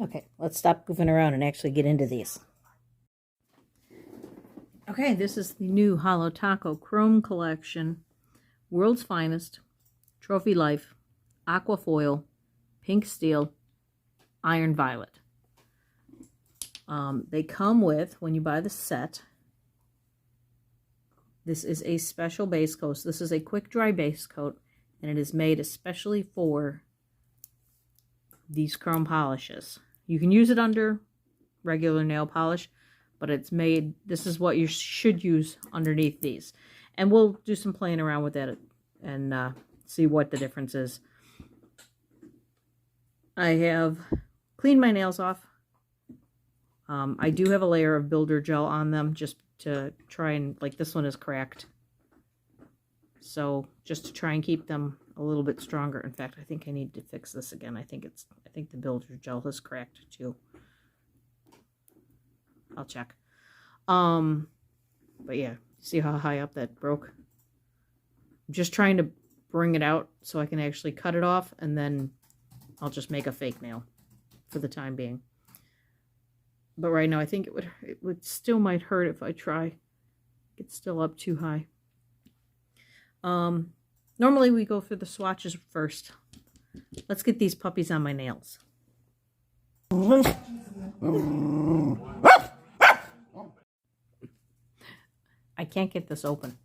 Okay, let's stop goofing around and actually get into these. Okay, this is the new Holo Taco Chrome Collection. World's Finest, Trophy Life, Aqua Foil, Pink Steel, Iron Violet. They come with, when you buy the set, this is a special base coat. This is a quick dry base coat, and it is made especially for these chrome polishes. You can use it under regular nail polish, but it's made, this is what you should use underneath these. And we'll do some playing around with that and see what the difference is. I have cleaned my nails off. I do have a layer of builder gel on them just to try and, like, this one is cracked. So just to try and keep them a little bit stronger. In fact, I think I need to fix this again. I think the builder gel is cracked too. I'll check. But yeah, see how high up that broke? I'm just trying to bring it out so I can actually cut it off, and then I'll just make a fake nail for the time being. But right now I think it would still might hurt if I try. It's still up too high. Normally we go through the swatches first. Let's get these puppies on my nails. I can't get this open.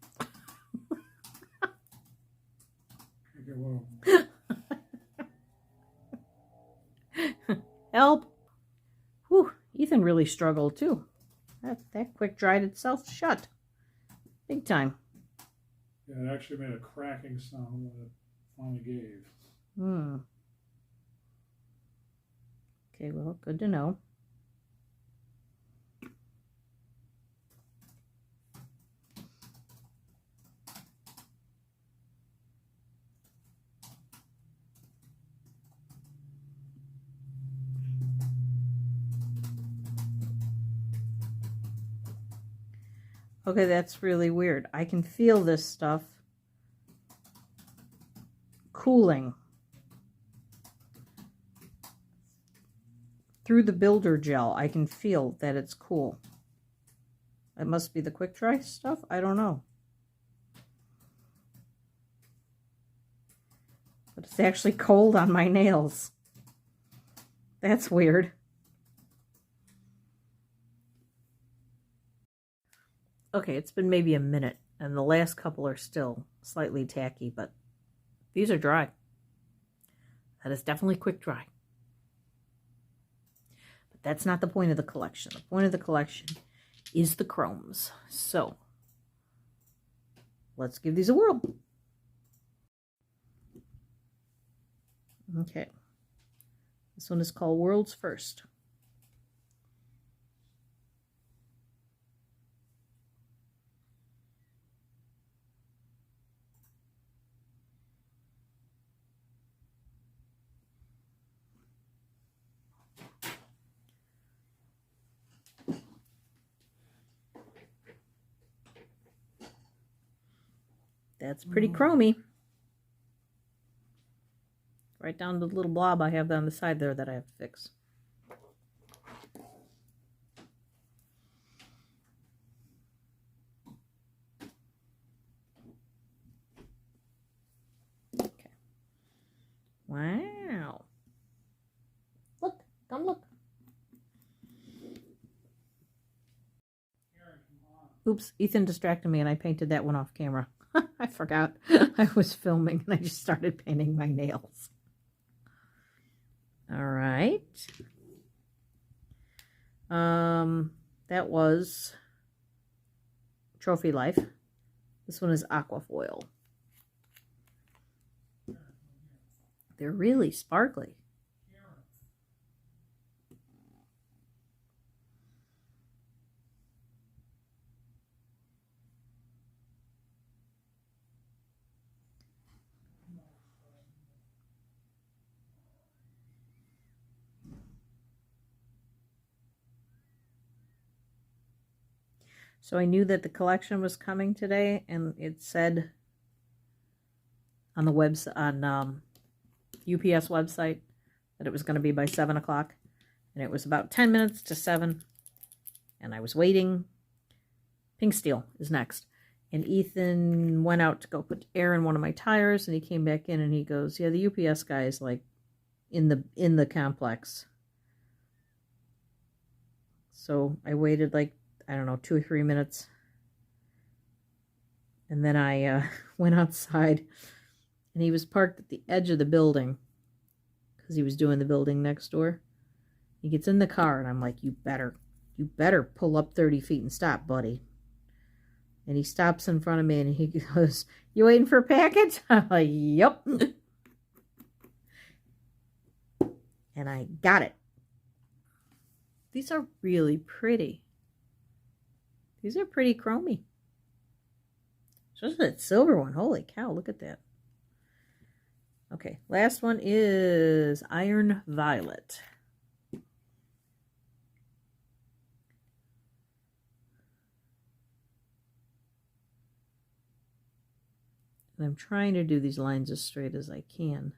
Help! Whew, Ethan really struggled too. That quick dried itself shut. Big time. Yeah, it actually made a cracking sound when it finally gave. Okay, well, good to know. Okay, that's really weird. I can feel this stuff cooling through the builder gel. I can feel that it's cool. It must be the quick dry stuff. I don't know. But it's actually cold on my nails. That's weird. Okay, it's been maybe a minute, and the last couple are still slightly tacky, but these are dry. That is definitely quick dry. But that's not the point of the collection. The point of the collection is the chromes. So, let's give these a whirl. Okay. This one is called World's First. That's pretty chromy. Right down to the little blob I have on the side there that I have to fix. Okay. Wow. Look, come look. Oops, Ethan distracted me and I painted that one off camera. I forgot I was filming and I just started painting my nails. All right. That was Trophy Life. This one is Aqua Foil. They're really sparkly. So I knew that the collection was coming today, and it said on the UPS website that it was going to be by 7 o'clock. And it was about 10 minutes to 7. And I was waiting. Pink Steel is next. And Ethan went out to go put air in one of my tires, and he came back in and he goes, yeah, the UPS guy is like in the complex. So I waited like, I don't know, 2 or 3 minutes. And then I went outside, and he was parked at the edge of the building because he was doing the building next door. He gets in the car, and I'm like, you better pull up 30 feet and stop, buddy. And he stops in front of me, and he goes, you waiting for a package? I'm like, yep. And I got it. These are really pretty. These are pretty chromy. Just that silver one. Holy cow, look at that. Okay, last one is Iron Violet. And I'm trying to do these lines as straight as I can.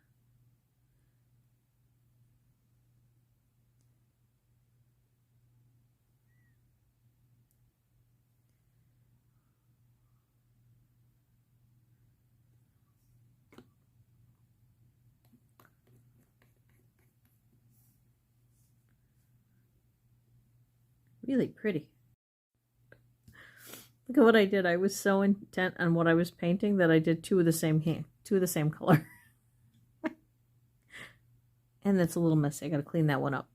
Really pretty. Look at what I did. I was so intent on what I was painting that I did two of the same color. And that's a little messy. I got to clean that one up.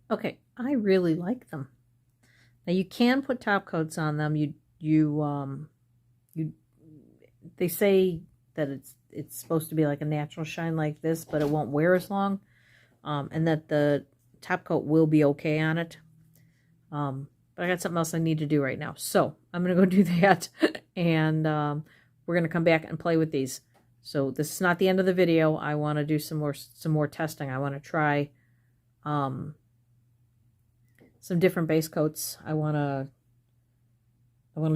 Okay, I really like them. Now you can put top coats on them. They say that it's supposed to be like a natural shine like this, but it won't wear as long. And that the top coat will be okay on it. But I got something else I need to do right now. So I'm going to go do that. And we're going to come back and play with these. So this is not the end of the video. I want to do some more testing. I want to try some different base coats. I want to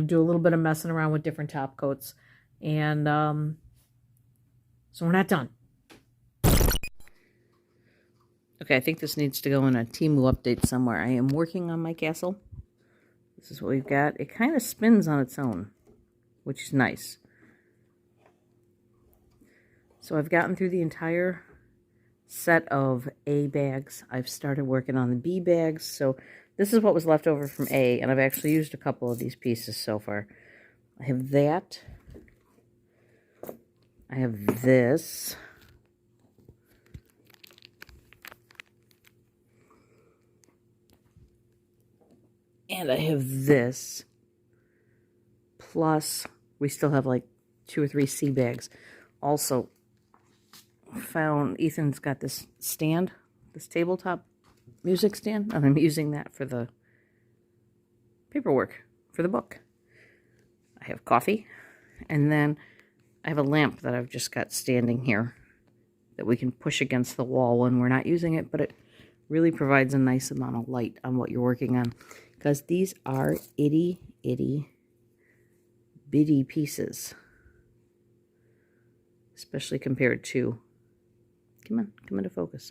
do a little bit of messing around with different top coats. And so we're not done. Okay, I think this needs to go in a Temu update somewhere. I am working on my castle. This is what we've got. It kind of spins on its own, which is nice. So I've gotten through the entire set of A bags. I've started working on the B bags. So this is what was left over from A, and I've actually used a couple of these pieces so far. I have that. I have this. And I have this, plus we still have like 2 or 3 C bags. Also, found Ethan's got this stand, this tabletop music stand, and I'm using that for the paperwork for the book. I have coffee, and then I have a lamp that I've just got standing here that we can push against the wall when we're not using it, but it really provides a nice amount of light on what you're working on. Because these are itty bitty pieces. Especially compared to, come into focus.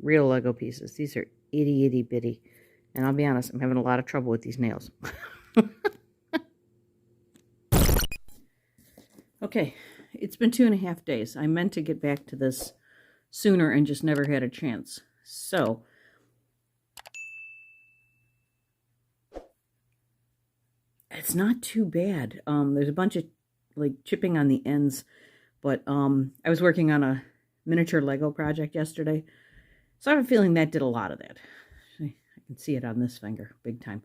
Real Lego pieces. These are itty bitty. And I'll be honest, I'm having a lot of trouble with these nails. Okay, it's been 2.5 days. I meant to get back to this sooner and just never had a chance. So it's not too bad. There's a bunch of like chipping on the ends, but I was working on a miniature Lego project yesterday, so I have a feeling that did a lot of that. I can see it on this finger, big time.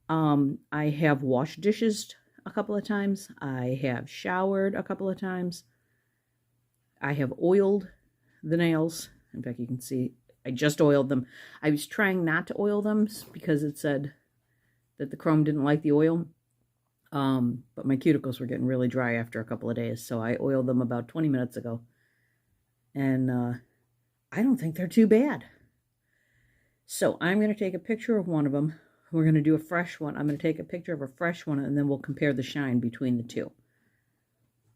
I have washed dishes a couple of times. I have showered a couple of times. I have oiled the nails. In fact, you can see I just oiled them. I was trying not to oil them because it said that the chrome didn't like the oil. But my cuticles were getting really dry after a couple of days, so I oiled them about 20 minutes ago. And I don't think they're too bad. So I'm going to take a picture of one of them. We're going to do a fresh one. I'm going to take a picture of a fresh one, and then we'll compare the shine between the two.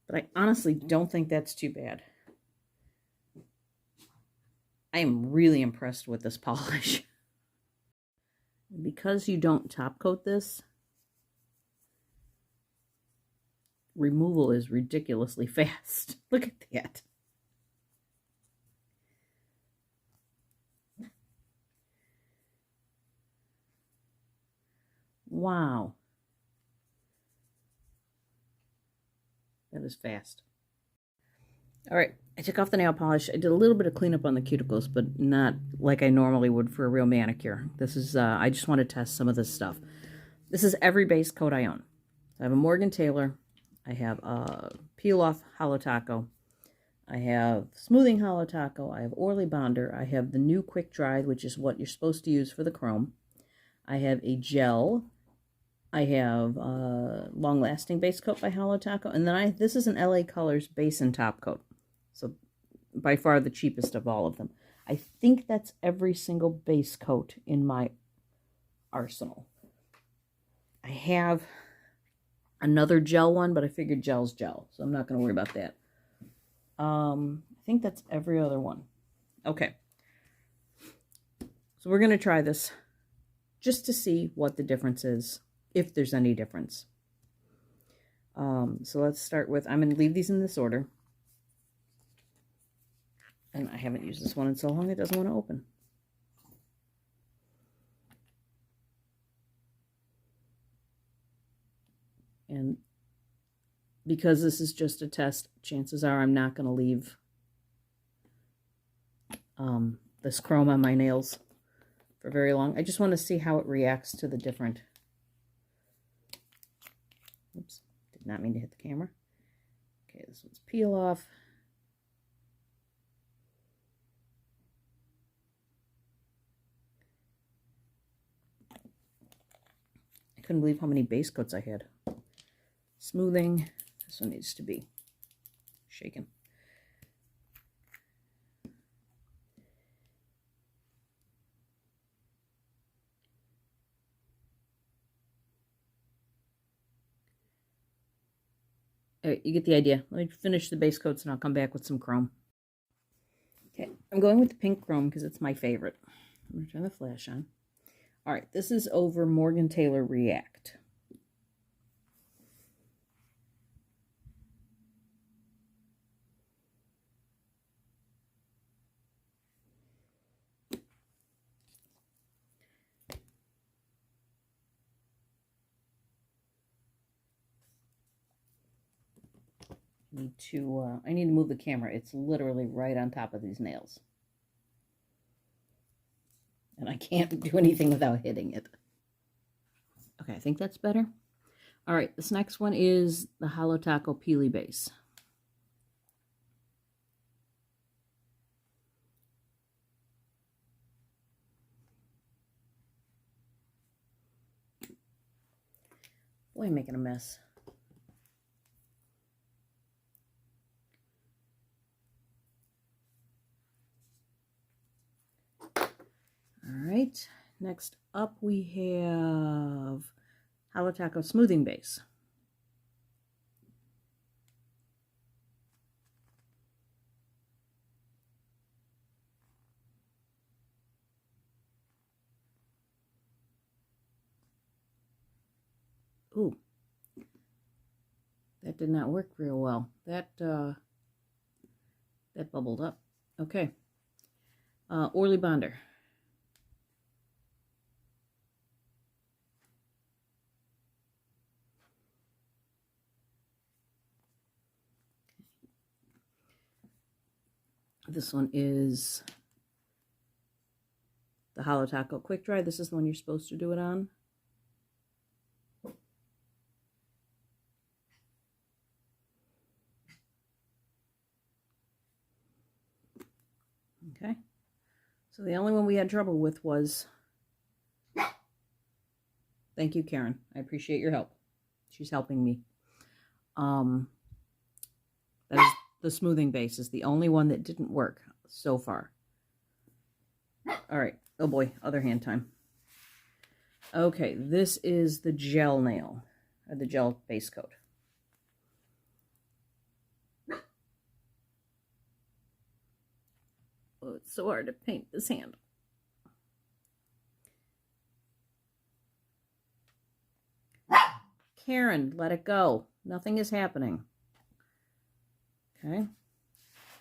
But I honestly don't think that's too bad. I am really impressed with this polish. Because you don't top coat this, removal is ridiculously fast. Look at that. Wow. That is fast. All right, I took off the nail polish. I did a little bit of cleanup on the cuticles, but not like I normally would for a real manicure. This is, I just want to test some of this stuff. This is every base coat I own. I have a Morgan Taylor. I have a peel-off Holo Taco. I have smoothing Holo Taco. I have Orly Bonder. I have the new Quick Dry, which is what you're supposed to use for the chrome. I have a gel. I have a long-lasting base coat by Holo Taco. And then this is an LA Colors base and top coat. So by far the cheapest of all of them. I think that's every single base coat in my arsenal. I have another gel one, but I figured gel's gel, so I'm not going to worry about that. I think that's every other one. Okay. So we're going to try this just to see what the difference is, if there's any difference. So let's start with, I'm going to leave these in this order. And I haven't used this one in so long it doesn't want to open. And because this is just a test, chances are I'm not going to leave this chrome on my nails for very long. I just want to see how it reacts to the different... Oops, did not mean to hit the camera. Okay, this one's peel off. I couldn't believe how many base coats I had. Smoothing. This one needs to be shaken. All right, you get the idea. Let me finish the base coats and I'll come back with some chrome. Okay, I'm going with the pink chrome because it's my favorite. I'm going to turn the flash on. All right, this is over Morgan Taylor React. I need to move the camera. It's literally right on top of these nails. And I can't do anything without hitting it. Okay, I think that's better. All right, this next one is the Holo Taco Peely Base. Boy, I'm making a mess. All right, next up we have Holo Taco Smoothing Base. Ooh, that did not work real well. That bubbled up. Okay, Orly Bonder. This one is the Holo Taco Quick Dry. This is the one you're supposed to do it on. Okay. So the only one we had trouble with was... Thank you, Karen. I appreciate your help. She's helping me. That is the smoothing base is the only one that didn't work so far. All right. Oh boy, other hand time. Okay, this is the gel nail, or the gel base coat. Oh, it's so hard to paint this handle. Karen, let it go. Nothing is happening. Okay.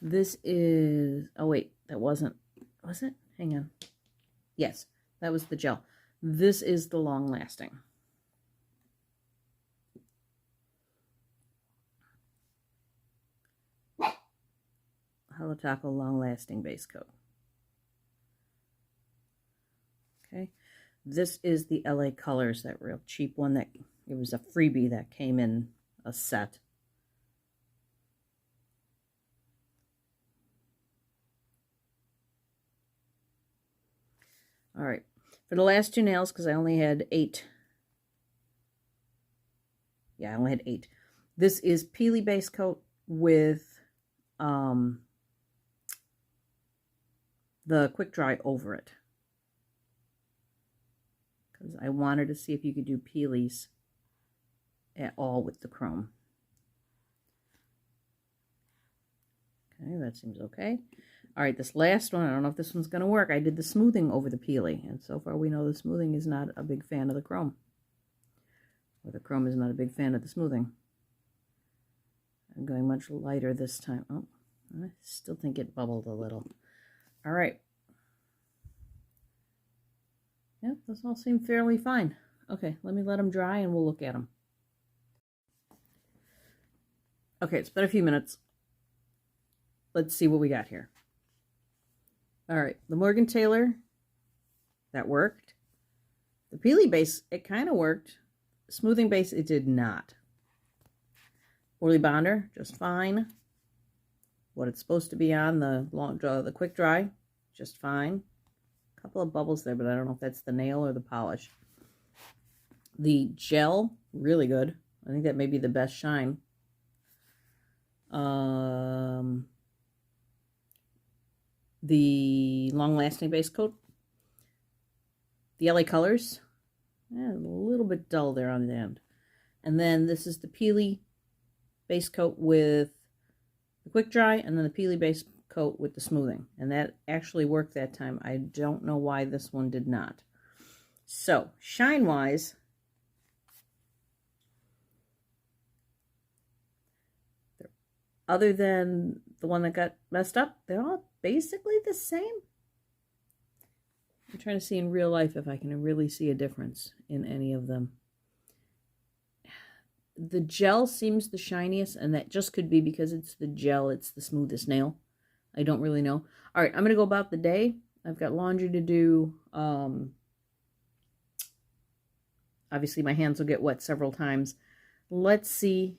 This is, oh wait, that wasn't, was it? Hang on. Yes, that was the gel. This is the long lasting. Holo Taco long lasting base coat. Okay. This is the LA Colors, that real cheap one that, it was a freebie that came in a set. All right, for the last two nails, because I only had 8. Yeah, I only had 8. This is Peely base coat with the quick dry over it. Because I wanted to see if you could do peelies at all with the chrome. Okay, that seems okay. All right, this last one, I don't know if this one's going to work. I did the smoothing over the peely, and so far we know the smoothing is not a big fan of the chrome. Or the chrome is not a big fan of the smoothing. I'm going much lighter this time. Oh, I still think it bubbled a little. All right. Yeah, those all seem fairly fine. Okay, let me let them dry and we'll look at them. Okay, it's been a few minutes. Let's see what we got here. All right, the Morgan Taylor, that worked. The Peely base, it kind of worked. Smoothing base, it did not. Orly Bonder, just fine. What it's supposed to be on, the quick dry, just fine. A couple of bubbles there, but I don't know if that's the nail or the polish. The gel, really good. I think that may be the best shine. The long-lasting base coat, the LA Colors, a little bit dull there on the end. And then this is the Peely base coat with the quick dry, and then the Peely base coat with the smoothing. And that actually worked that time. I don't know why this one did not. So, shine-wise, other than the one that got messed up, they're all basically the same. I'm trying to see in real life if I can really see a difference in any of them. The gel seems the shiniest, and that just could be because it's the gel, it's the smoothest nail. I don't really know. All right, I'm going to go about the day. I've got laundry to do. Obviously, my hands will get wet several times. Let's see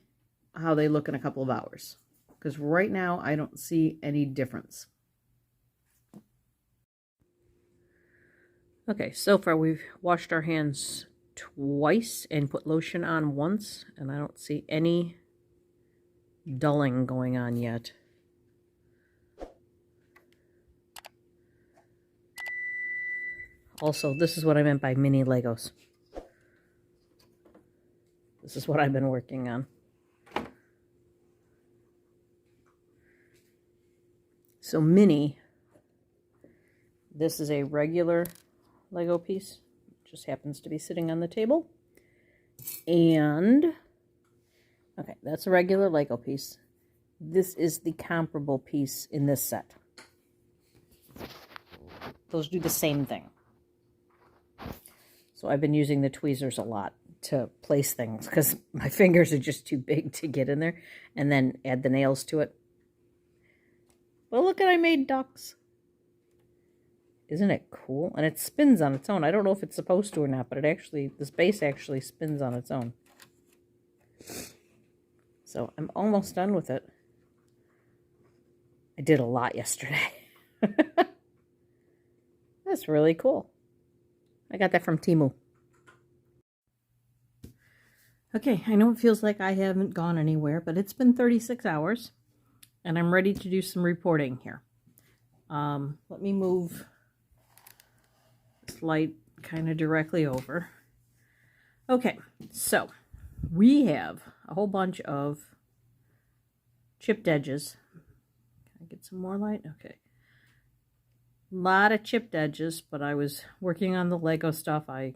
how they look in a couple of hours, because right now I don't see any difference. Okay, so far we've washed our hands twice and put lotion on once, and I don't see any dulling going on yet. Also, this is what I meant by mini Legos. This is what I've been working on. So mini, this is a regular Lego piece. It just happens to be sitting on the table. And, okay, that's a regular Lego piece. This is the comparable piece in this set. Those do the same thing. So I've been using the tweezers a lot to place things because my fingers are just too big to get in there, and then add the nails to it. Well, look at, I made ducks. Isn't it cool? And it spins on its own. I don't know if it's supposed to or not, but it actually, this base actually spins on its own. So I'm almost done with it. I did a lot yesterday. That's really cool. I got that from Temu. Okay, I know it feels like I haven't gone anywhere, but it's been 36 hours, and I'm ready to do some reporting here. Let me move this light kind of directly over. Okay, so we have a whole bunch of chipped edges. Can I get some more light? Okay. lot of chipped edges, but I was working on the Lego stuff. I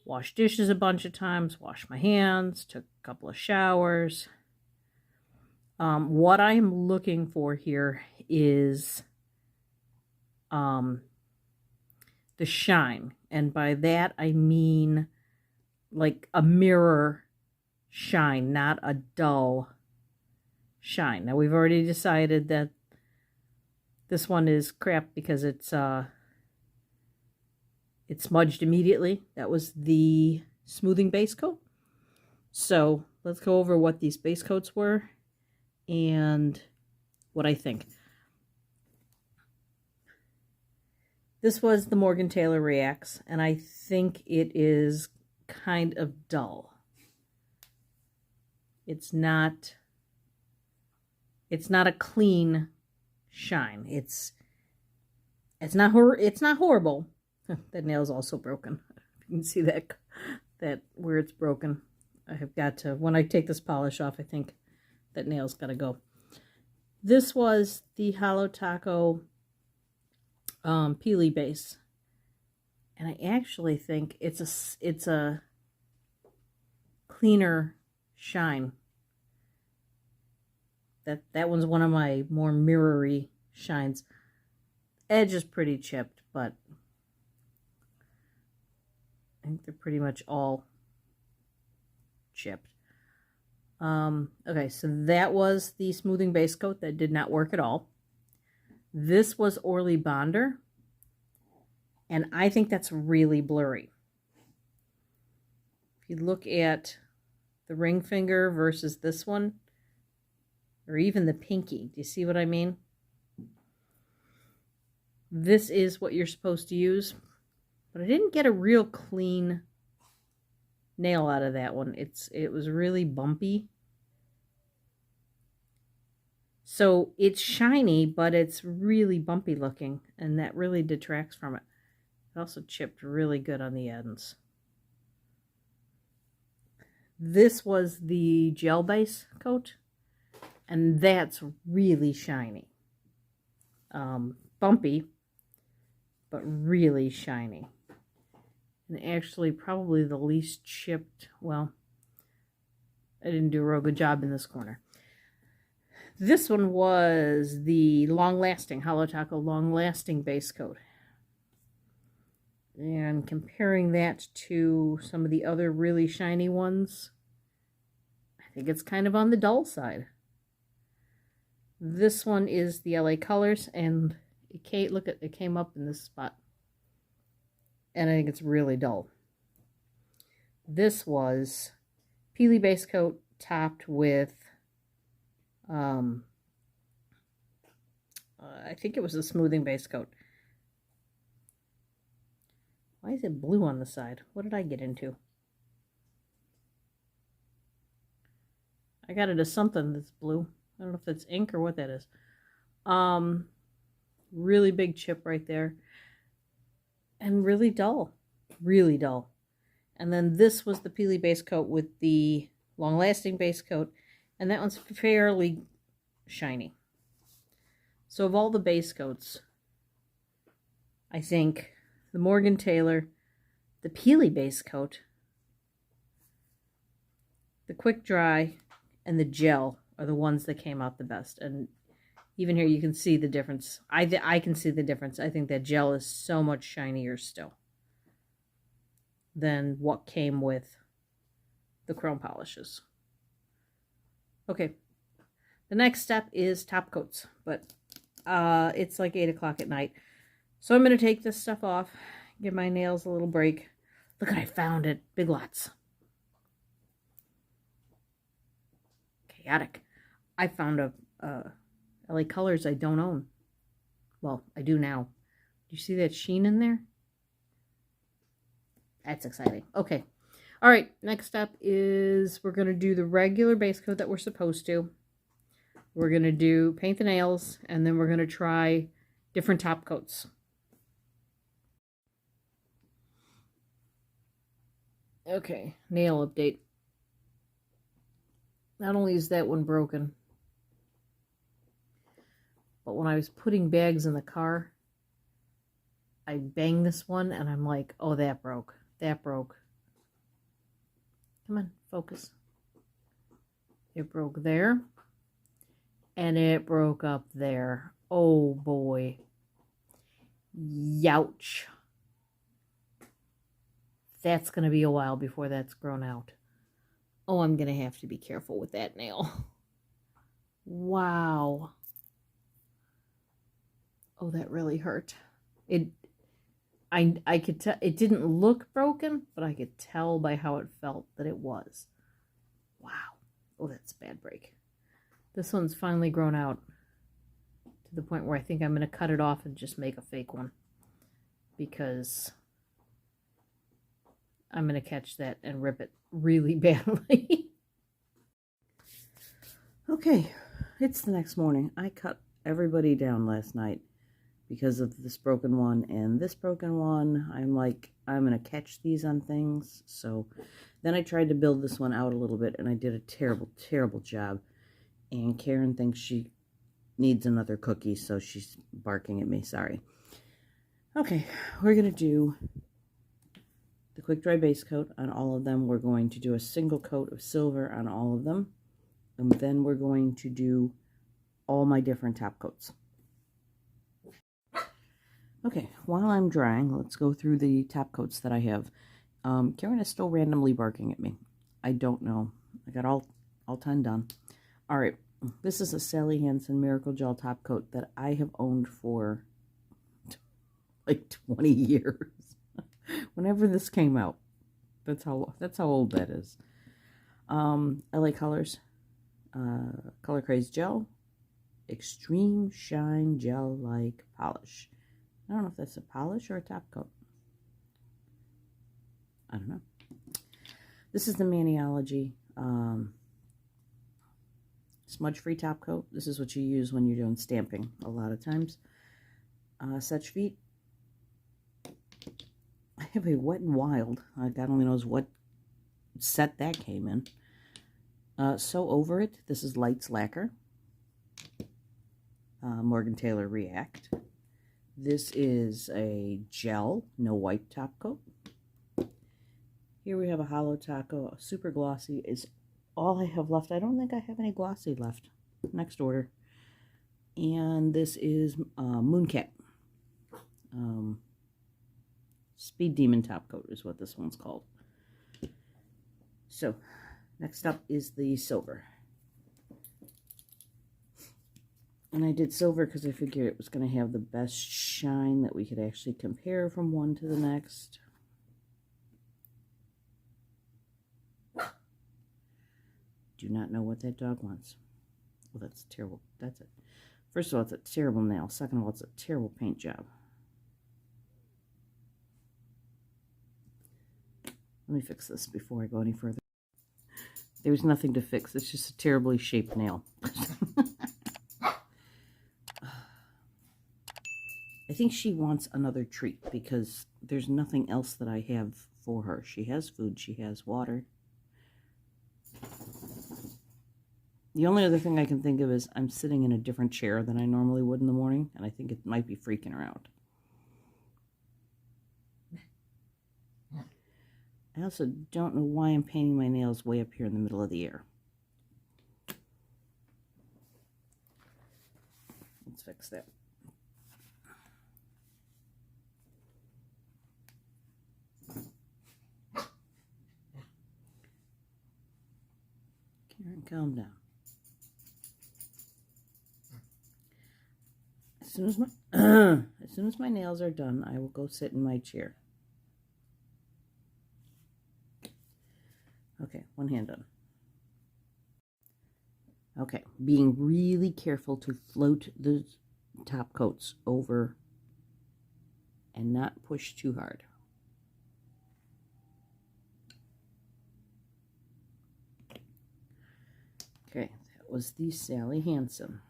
washed dishes a bunch of times, washed my hands, took a couple of showers. What I'm looking for here is the shine. And by that, I mean like a mirror shine, not a dull shine. Now, we've already decided that this one is crap because it smudged immediately. That was the smoothing base coat. So let's go over what these base coats were and what I think. This was the Morgan Taylor Reacts, and I think it is kind of dull. It's not a clean shine. It's not horrible. That nail's also broken. You can see that where it's broken. I have got to, when I take this polish off, I think that nail's got to go. This was the Holo Taco Peely base, and I actually think it's a cleaner shine. That one's one of my more mirrory shines. Edge is pretty chipped, but I think they're pretty much all chipped. Okay, so that was the smoothing base coat that did not work at all. This was Orly Bonder, and I think that's really blurry. If you look at the ring finger versus this one, or even the pinky, do you see what I mean? This is what you're supposed to use, but I didn't get a real clean nail out of that one. It was really bumpy. So it's shiny, but it's really bumpy looking, and that really detracts from it. It also chipped really good on the ends. This was the gel base coat, and that's really shiny. Bumpy, but really shiny. And actually probably the least chipped. Well, I didn't do a real good job in this corner. This one was the long-lasting, Holo Taco long-lasting base coat. And comparing that to some of the other really shiny ones, I think it's kind of on the dull side. This one is the LA Colors, and it came up in this spot. And I think it's really dull. This was Peely base coat topped with I think it was a smoothing base coat. Why is it blue on the side? What did I get into? I got it as something that's blue. I don't know if that's ink or what that is. Really big chip right there. And really dull. Really dull. And then this was the Peely base coat with the long-lasting base coat. And that one's fairly shiny. So of all the base coats, I think the Morgan Taylor, the Peely base coat, the quick dry, and the gel are the ones that came out the best. And even here you can see the difference. I can see the difference. I think that gel is so much shinier still than what came with the chrome polishes. Okay, the next step is top coats, but it's like 8 o'clock at night. So I'm going to take this stuff off, give my nails a little break. Look what I found at Big Lots. Chaotic. I found a LA Colors I don't own. Well, I do now. Do you see that sheen in there? That's exciting. Okay. All right, next up is we're going to do the regular base coat that we're supposed to. We're going to paint the nails, and then we're going to try different top coats. Okay, nail update. Not only is that one broken, but when I was putting bags in the car, I banged this one and I'm like, oh, that broke. That broke. Come on, focus. It broke there. And it broke up there. Oh, boy. Youch. That's going to be a while before that's grown out. Oh, I'm going to have to be careful with that nail. Wow. Oh, that really hurt. I could tell it didn't look broken, but I could tell by how it felt that it was. Wow. Oh, that's a bad break. This one's finally grown out to the point where I think I'm going to cut it off and just make a fake one, because I'm going to catch that and rip it really badly. Okay, it's the next morning. I cut everybody down last night because of this broken one and this broken one. I'm like, I'm going to catch these on things. So then I tried to build this one out a little bit, and I did a terrible, terrible job. And Karen thinks she needs another cookie, so she's barking at me. Sorry. Okay, we're going to do the quick dry base coat on all of them. We're going to do a single coat of silver on all of them. And then we're going to do all my different top coats. Okay, while I'm drying, let's go through the top coats that I have. Karen is still randomly barking at me. I don't know. I got all 10 done. All right, this is a Sally Hansen Miracle Gel top coat that I have owned for like 20 years. Whenever this came out, that's how old that is. LA Colors, Color Craze Gel, Extreme Shine Gel Like Polish. I don't know if that's a polish or a top coat. I don't know. This is the Maniology smudge-free top coat. This is what you use when you're doing stamping a lot of times. Such Feet. I have a Wet n Wild. God only knows what set that came in. So Over It. This is Lights Lacquer. Morgan Taylor React. This is a gel, no wipe top coat. Here we have a Holo Taco. Super glossy is all I have left. I don't think I have any glossy left. Next order. And this is Mooncat. Speed Demon top coat is what this one's called. So, next up is the silver. And I did silver because I figured it was going to have the best shine that we could actually compare from one to the next. Do not know what that dog wants. Well, that's terrible. That's it. First of all, it's a terrible nail. Second of all, it's a terrible paint job. Let me fix this before I go any further. There's nothing to fix. It's just a terribly shaped nail. I think she wants another treat because there's nothing else that I have for her. She has food. She has water. The only other thing I can think of is I'm sitting in a different chair than I normally would in the morning, and I think it might be freaking her out. I also don't know why I'm painting my nails way up here in the middle of the ear. Let's fix that. Karen, calm down. As soon as my nails are done, I will go sit in my chair. Okay, one hand done. Okay, being really careful to float the top coats over and not push too hard. Okay, that was the Sally Hansen.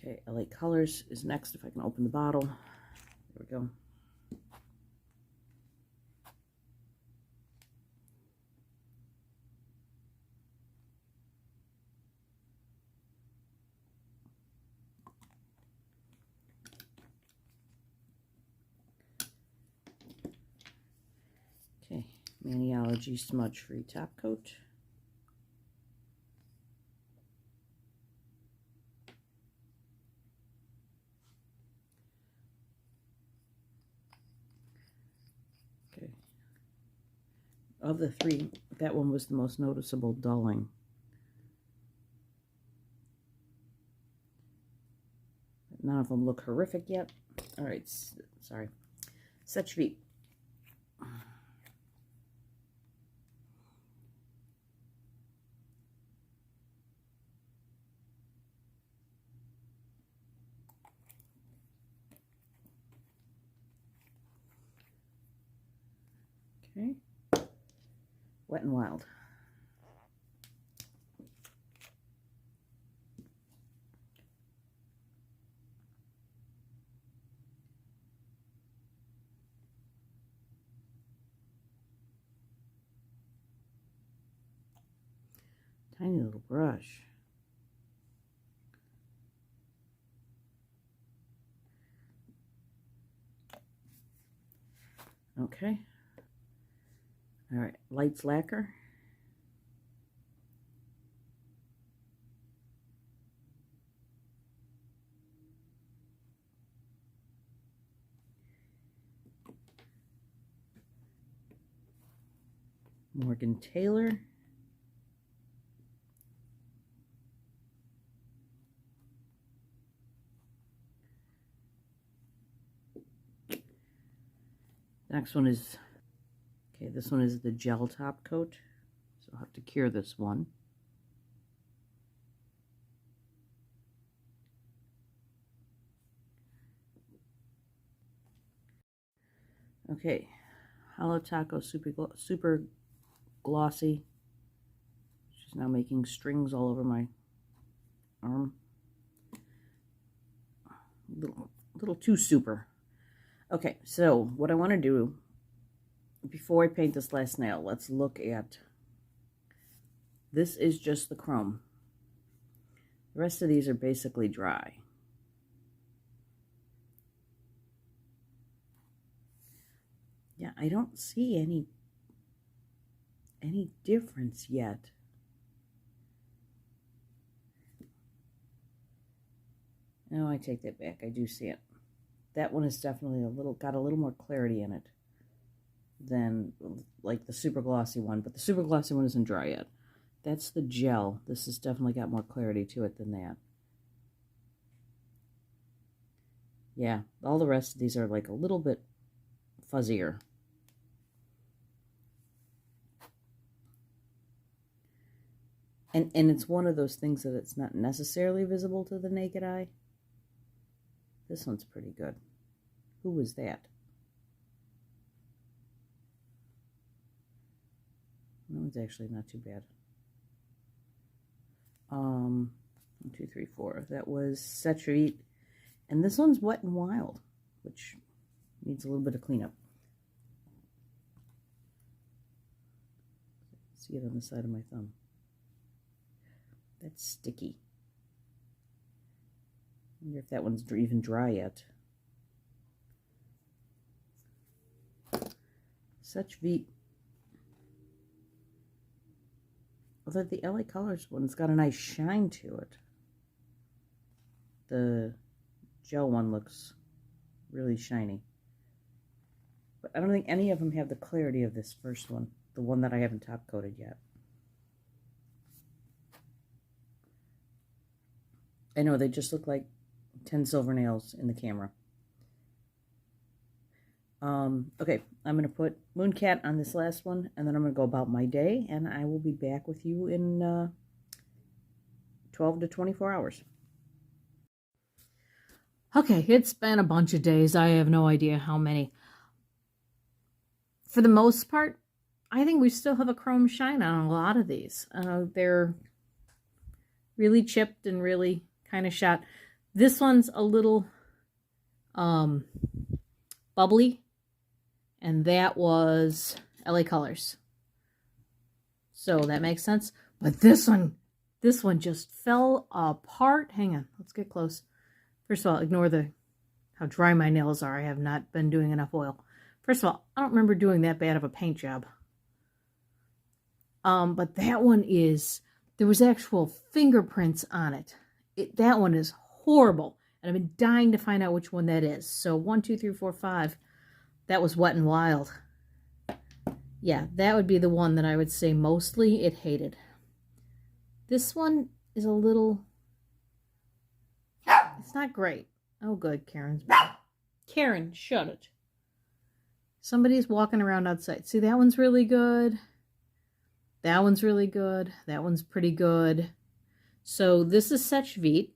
Okay, LA Colors is next, if I can open the bottle. There we go. Maniology Smudge Free Top Coat. Okay. Of the three, that one was the most noticeable dulling. None of them look horrific yet. All right, sorry. Set your feet. Okay. Wet and Wild. Tiny little brush. Okay. All right, Lights Lacquer. Morgan Taylor. Next one is, okay, this one is the gel top coat. So I'll have to cure this one. Okay, Holo Taco super glossy. She's now making strings all over my arm. Little too super. Okay, so what I want to do before I paint this last nail, let's look at, this is just the chrome. The rest of these are basically dry. Yeah, I don't see any difference yet. No, I take that back. I do see it. That one is definitely got a little more clarity in it than like the super glossy one, but the super glossy one isn't dry yet. That's the gel. This has definitely got more clarity to it than that. Yeah, all the rest of these are like a little bit fuzzier. And it's one of those things that it's not necessarily visible to the naked eye. This one's pretty good. Who was that? That one's actually not too bad. 1, 2, 3, 4. That was Setreat. And this one's Wet and Wild, which needs a little bit of cleanup. See it on the side of my thumb. That's sticky. I wonder if that one's even dry yet. Such Veet. Although the LA Colors one's got a nice shine to it. The gel one looks really shiny. But I don't think any of them have the clarity of this first one. The one that I haven't top coated yet. I know, they just look like 10 silver nails in the camera. Okay, I'm going to put Mooncat on this last one, and then I'm going to go about my day, and I will be back with you in 12 to 24 hours. Okay, it's been a bunch of days. I have no idea how many. For the most part, I think we still have a chrome shine on a lot of these. They're really chipped and really kind of shot. This one's a little bubbly, and that was LA Colors. So that makes sense. But this one just fell apart. Hang on, let's get close. First of all, ignore how dry my nails are. I have not been doing enough oil. First of all, I don't remember doing that bad of a paint job. But that one is, there was actual fingerprints on it. That one is horrible. And I've been dying to find out which one that is. So 1, 2, 3, 4, 5. That was Wet and Wild. Yeah, that would be the one that I would say mostly it hated. This one is a little, it's not great. Oh, good, Karen's back. Karen, shut it. Somebody's walking around outside. See, that one's really good. That one's really good. That one's pretty good. So this is Sechvit.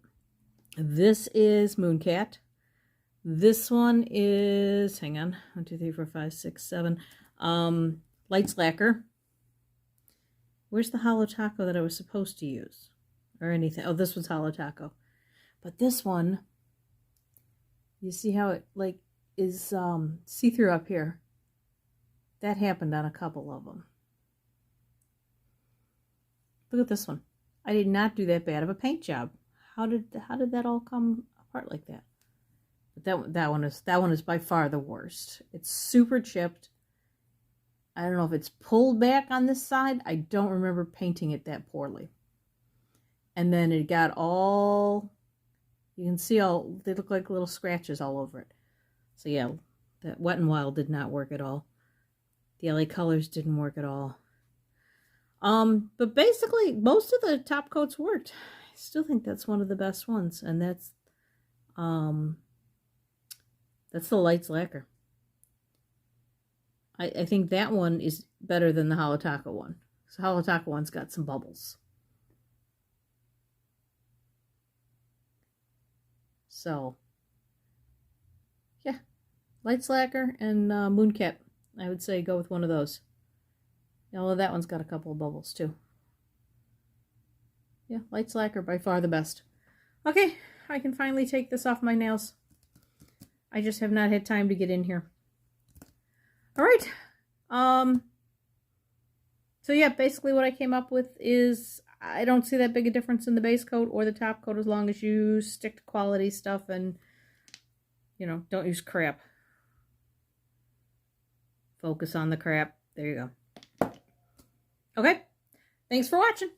This is Mooncat. This one is, hang on, 1, 2, 3, 4, 5, 6, 7. Lights Lacquer. Where's the Holo Taco that I was supposed to use? Or anything. Oh, this one's Holo Taco. But this one, you see how it like is see-through up here? That happened on a couple of them. Look at this one. I did not do that bad of a paint job. How did that all come apart like that? But that one is by far the worst. It's super chipped. I don't know if it's pulled back on this side. I don't remember painting it that poorly. And then it got all, you can see all, they look like little scratches all over it. So yeah, that Wet and Wild did not work at all. The LA Colors didn't work at all. But basically most of the top coats worked. I still think that's one of the best ones, and that's the Lights Lacquer. I think that one is better than the Holo Taco one. So Holo Taco one's got some bubbles. So yeah, Lights Lacquer and Mooncat. I would say go with one of those. Although that one's got a couple of bubbles too. Yeah, Lights Lacquer by far the best. Okay, I can finally take this off my nails. I just have not had time to get in here. All right. So yeah, basically what I came up with is I don't see that big a difference in the base coat or the top coat as long as you stick to quality stuff and, you know, don't use crap. Focus on the crap. There you go. Okay. Thanks for watching.